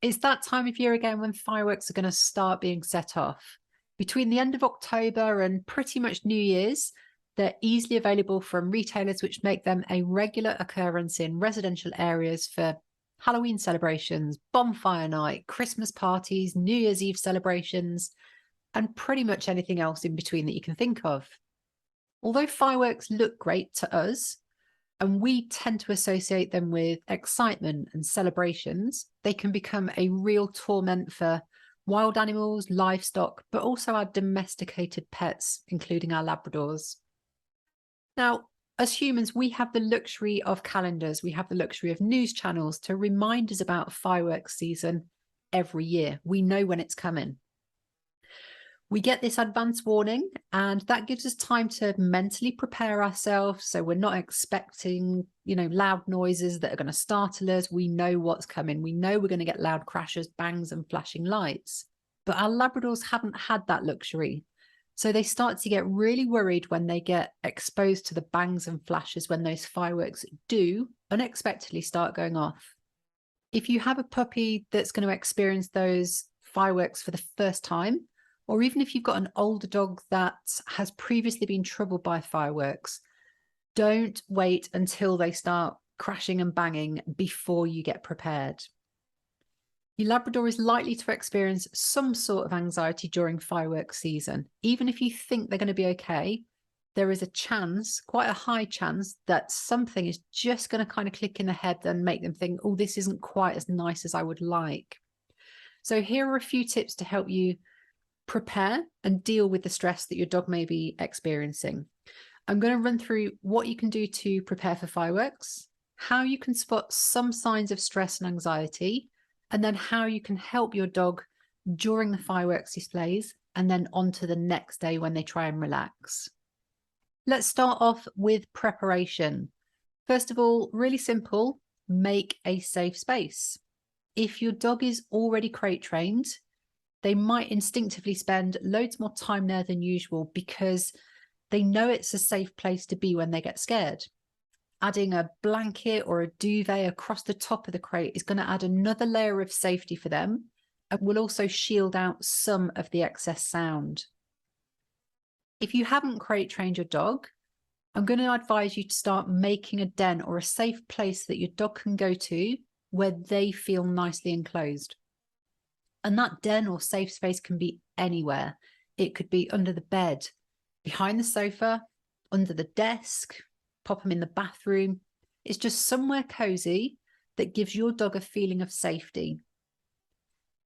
It's that time of year again when fireworks are going to start being set off. Between the end of October and pretty much New Year's, they're easily available from retailers, which make them a regular occurrence in residential areas for Halloween celebrations, bonfire night, Christmas parties, New Year's Eve celebrations, and pretty much anything else in between that you can think of. Although fireworks look great to us, and we tend to associate them with excitement and celebrations, they can become a real torment for wild animals, livestock, but also our domesticated pets, including our Labradors. Now, as humans, we have the luxury of calendars. We have the luxury of news channels to remind us about fireworks season every year. We know when it's coming. We get this advance warning, and that gives us time to mentally prepare ourselves. So we're not expecting, loud noises that are going to startle us. We know what's coming. We know we're going to get loud crashes, bangs, and flashing lights. But our Labradors haven't had that luxury. So they start to get really worried when they get exposed to the bangs and flashes when those fireworks do unexpectedly start going off. If you have a puppy that's going to experience those fireworks for the first time, or even if you've got an older dog that has previously been troubled by fireworks, don't wait until they start crashing and banging before you get prepared. Your Labrador is likely to experience some sort of anxiety during fireworks season. Even if you think they're going to be okay, there is a chance, quite a high chance, that something is just going to kind of click in the head and make them think, oh, this isn't quite as nice as I would like. So here are a few tips to help you prepare and deal with the stress that your dog may be experiencing. I'm going to run through what you can do to prepare for fireworks, how you can spot some signs of stress and anxiety, and then how you can help your dog during the fireworks displays and then on to the next day when they try and relax. Let's start off with preparation. First of all, really simple, make a safe space. If your dog is already crate trained, they might instinctively spend loads more time there than usual because they know it's a safe place to be when they get scared. Adding a blanket or a duvet across the top of the crate is going to add another layer of safety for them and will also shield out some of the excess sound. If you haven't crate trained your dog, I'm going to advise you to start making a den or a safe place that your dog can go to where they feel nicely enclosed. And that den or safe space can be anywhere. It could be under the bed, behind the sofa, under the desk, pop them in the bathroom. It's just somewhere cozy that gives your dog a feeling of safety.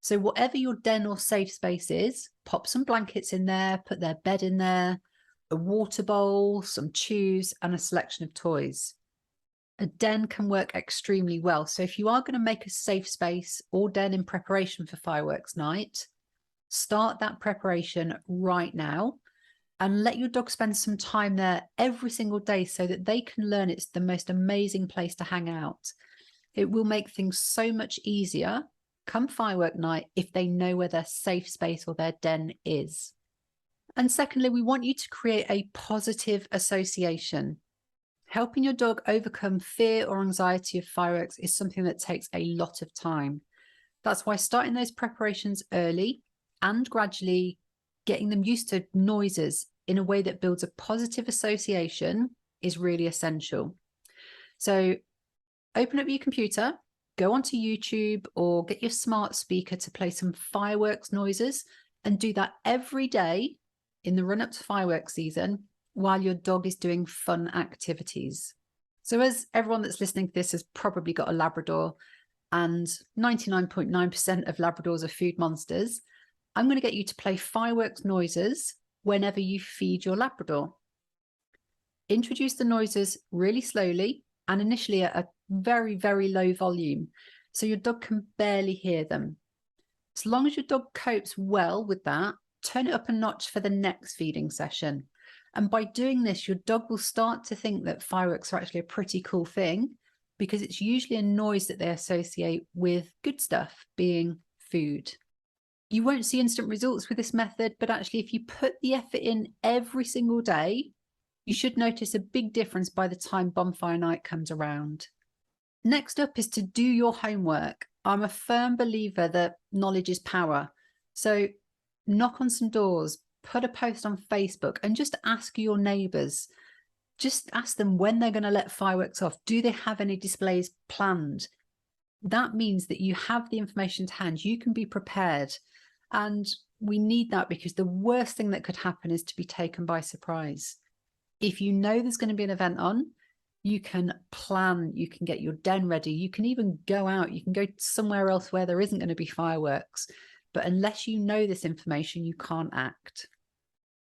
So whatever your den or safe space is, pop some blankets in there, put their bed in there, a water bowl, some chews, and a selection of toys. A den can work extremely well. So if you are going to make a safe space or den in preparation for fireworks night, start that preparation right now and let your dog spend some time there every single day so that they can learn it's the most amazing place to hang out. It will make things so much easier come firework night if they know where their safe space or their den is. And secondly, we want you to create a positive association. Helping your dog overcome fear or anxiety of fireworks is something that takes a lot of time. That's why starting those preparations early and gradually getting them used to noises in a way that builds a positive association is really essential. So open up your computer, go onto YouTube or get your smart speaker to play some fireworks noises and do that every day in the run up to fireworks season while your dog is doing fun activities. So as everyone that's listening to this has probably got a Labrador, and 99.9% of Labradors are food monsters, I'm going to get you to play fireworks noises whenever you feed your Labrador. Introduce the noises really slowly and initially at a very, very low volume, so your dog can barely hear them. As long as your dog copes well with that, turn it up a notch for the next feeding session. And by doing this, your dog will start to think that fireworks are actually a pretty cool thing because it's usually a noise that they associate with good stuff, being food. You won't see instant results with this method, but actually if you put the effort in every single day, you should notice a big difference by the time bonfire night comes around. Next up is to do your homework. I'm a firm believer that knowledge is power. So knock on some doors, put a post on Facebook, and just ask your neighbours. Just ask them when they're going to let fireworks off. Do they have any displays planned? That means that you have the information to hand. You can be prepared. And we need that, because the worst thing that could happen is to be taken by surprise. If you know there's going to be an event on, you can plan, you can get your den ready, you can even go out, you can go somewhere else where there isn't going to be fireworks. But unless you know this information, you can't act.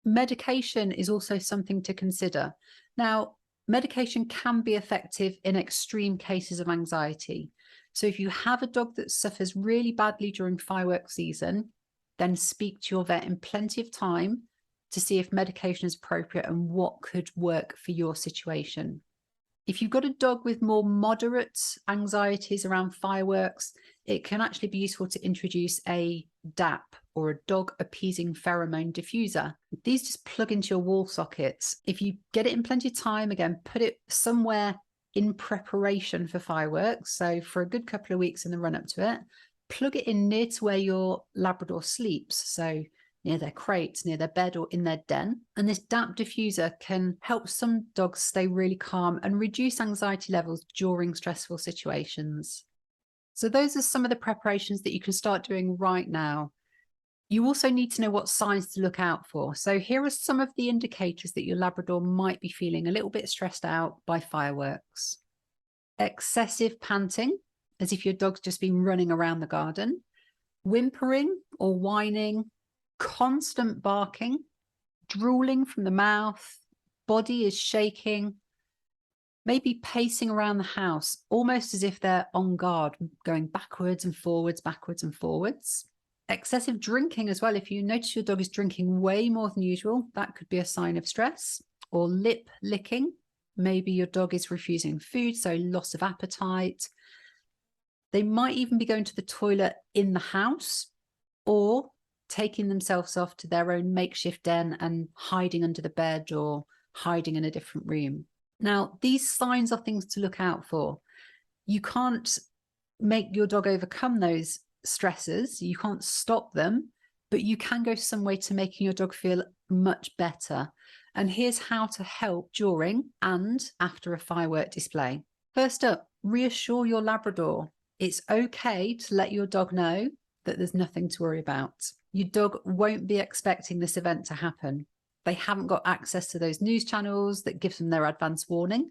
Medication is also something to consider. Now, medication can be effective in extreme cases of anxiety. So if you have a dog that suffers really badly during fireworks season, then speak to your vet in plenty of time to see if medication is appropriate and what could work for your situation. If you've got a dog with more moderate anxieties around fireworks, it can actually be useful to introduce a DAP, or a dog appeasing pheromone diffuser. These just plug into your wall sockets. If you get it in plenty of time, again, put it somewhere in preparation for fireworks. So for a good couple of weeks in the run up to it, plug it in near to where your Labrador sleeps. So near their crates, near their bed, or in their den. And this DAP diffuser can help some dogs stay really calm and reduce anxiety levels during stressful situations. So those are some of the preparations that you can start doing right now. You also need to know what signs to look out for. So here are some of the indicators that your Labrador might be feeling a little bit stressed out by fireworks. Excessive panting, as if your dog's just been running around the garden. Whimpering or whining. Constant barking, drooling from the mouth, body is shaking, maybe pacing around the house, almost as if they're on guard, going backwards and forwards, backwards and forwards. Excessive drinking as well. If you notice your dog is drinking way more than usual, that could be a sign of stress. Or lip licking. Maybe your dog is refusing food, so loss of appetite. They might even be going to the toilet in the house, or taking themselves off to their own makeshift den and hiding under the bed or hiding in a different room. Now, these signs are things to look out for. You can't make your dog overcome those stresses. You can't stop them, but you can go some way to making your dog feel much better. And here's how to help during and after a firework display. First up, reassure your Labrador. It's okay to let your dog know that there's nothing to worry about. Your dog won't be expecting this event to happen. They haven't got access to those news channels that give them their advance warning.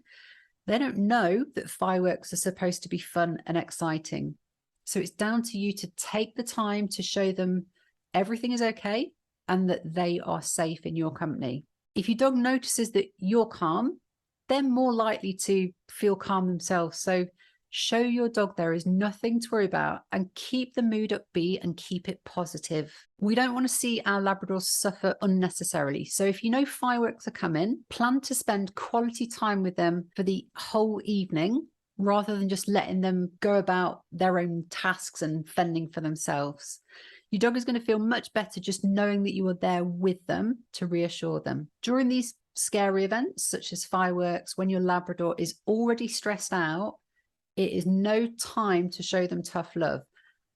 They don't know that fireworks are supposed to be fun and exciting. So it's down to you to take the time to show them everything is okay and that they are safe in your company. If your dog notices that you're calm, they're more likely to feel calm themselves. So show your dog there is nothing to worry about and keep the mood upbeat and keep it positive. We don't want to see our Labradors suffer unnecessarily. So if you know fireworks are coming, plan to spend quality time with them for the whole evening, rather than just letting them go about their own tasks and fending for themselves. Your dog is going to feel much better just knowing that you are there with them to reassure them. During these scary events, such as fireworks, when your Labrador is already stressed out, it is no time to show them tough love.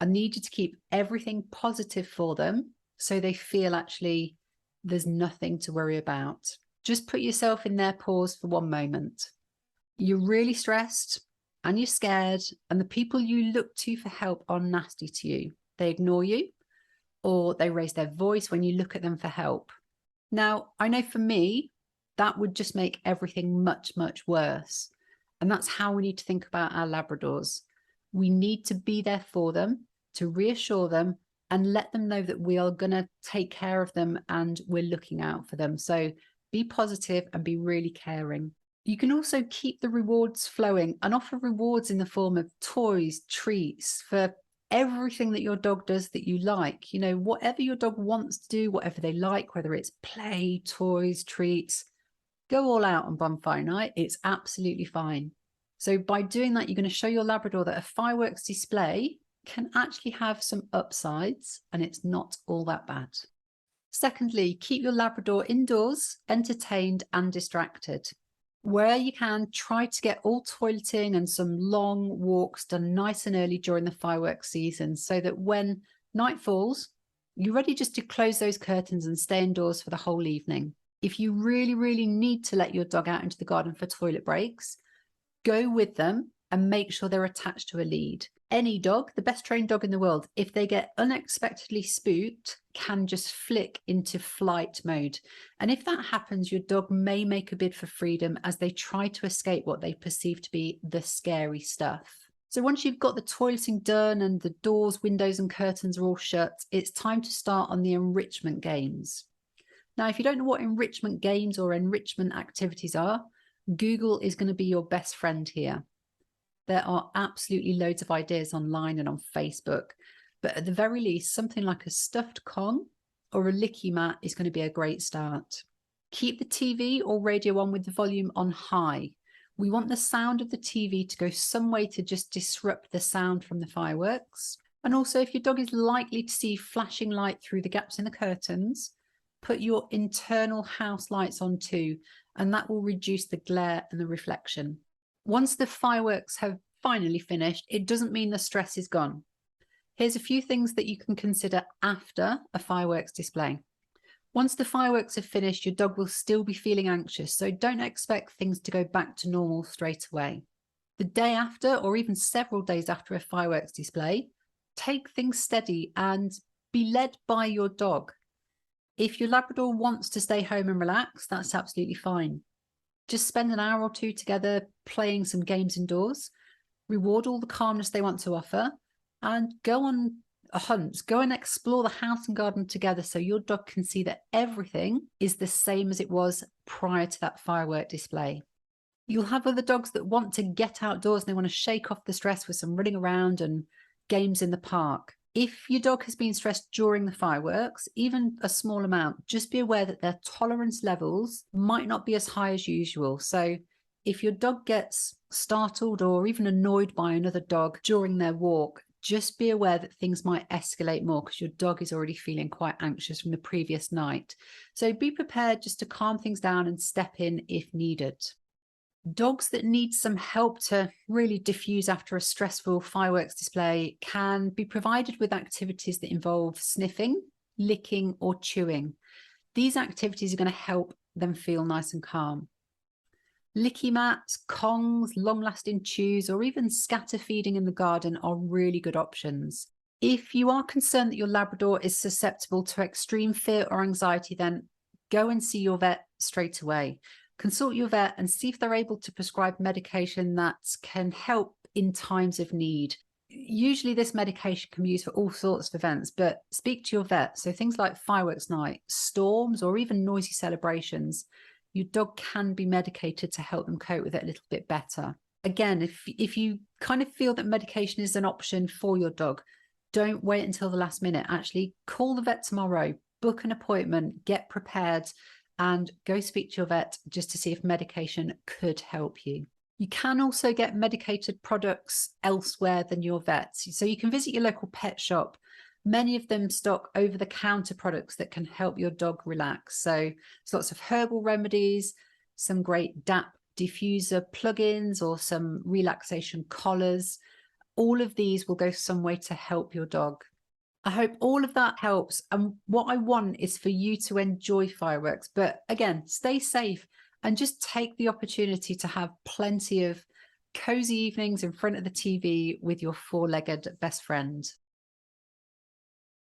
I need you to keep everything positive for them so they feel actually there's nothing to worry about. Just put yourself in their paws for one moment. You're really stressed and you're scared, and the people you look to for help are nasty to you. They ignore you, or they raise their voice when you look at them for help. Now, I know for me, that would just make everything much, much worse. And that's how we need to think about our Labradors. We need to be there for them, to reassure them and let them know that we are going to take care of them and we're looking out for them. So be positive and be really caring. You can also keep the rewards flowing and offer rewards in the form of toys, treats for everything that your dog does that you like. You know, whatever your dog wants to do, whatever they like, whether it's play, toys, treats, go all out on bonfire night. It's absolutely fine. So by doing that, you're going to show your Labrador that a fireworks display can actually have some upsides and it's not all that bad. Secondly, keep your Labrador indoors, entertained and distracted. Where you can, try to get all toileting and some long walks done nice and early during the fireworks season, so that when night falls, you're ready just to close those curtains and stay indoors for the whole evening. If you really, really need to let your dog out into the garden for toilet breaks, go with them and make sure they're attached to a lead. Any dog, the best trained dog in the world, if they get unexpectedly spooked, can just flick into flight mode. And if that happens, your dog may make a bid for freedom as they try to escape what they perceive to be the scary stuff. So once you've got the toileting done and the doors, windows and curtains are all shut, it's time to start on the enrichment games. Now, if you don't know what enrichment games or enrichment activities are, Google is going to be your best friend here. There are absolutely loads of ideas online and on Facebook, but at the very least, something like a stuffed Kong or a licky mat is going to be a great start. Keep the TV or radio on with the volume on high. We want the sound of the TV to go some way to just disrupt the sound from the fireworks. And also, if your dog is likely to see flashing light through the gaps in the curtains, put your internal house lights on too, and that will reduce the glare and the reflection. Once the fireworks have finally finished, it doesn't mean the stress is gone. Here's a few things that you can consider after a fireworks display. Once the fireworks have finished, your dog will still be feeling anxious, so don't expect things to go back to normal straight away. The day after, or even several days after a fireworks display, take things steady and be led by your dog. If your Labrador wants to stay home and relax, that's absolutely fine. Just spend an hour or two together playing some games indoors, reward all the calmness they want to offer, and go on a hunt. Go and explore the house and garden together so your dog can see that everything is the same as it was prior to that firework display. You'll have other dogs that want to get outdoors and they want to shake off the stress with some running around and games in the park. If your dog has been stressed during the fireworks, even a small amount, just be aware that their tolerance levels might not be as high as usual. So if your dog gets startled or even annoyed by another dog during their walk, just be aware that things might escalate more because your dog is already feeling quite anxious from the previous night. So be prepared just to calm things down and step in if needed. Dogs that need some help to really diffuse after a stressful fireworks display can be provided with activities that involve sniffing, licking, or chewing. These activities are going to help them feel nice and calm. Licky mats, Kongs, long-lasting chews, or even scatter feeding in the garden are really good options. If you are concerned that your Labrador is susceptible to extreme fear or anxiety, then go and see your vet straight away. Consult your vet and see if they're able to prescribe medication that can help in times of need. Usually this medication can be used for all sorts of events, but speak to your vet. So things like fireworks night, storms, or even noisy celebrations, your dog can be medicated to help them cope with it a little bit better. Again, if you kind of feel that medication is an option for your dog, don't wait until the last minute. Actually, call the vet tomorrow, book an appointment, get prepared, and go speak to your vet just to see if medication could help you. You can also get medicated products elsewhere than your vet. So you can visit your local pet shop. Many of them stock over-the-counter products that can help your dog relax. So there's lots of herbal remedies, some great DAP diffuser plugins, or some relaxation collars. All of these will go some way to help your dog. I hope all of that helps. And what I want is for you to enjoy fireworks. But again, stay safe and just take the opportunity to have plenty of cozy evenings in front of the TV with your four-legged best friend.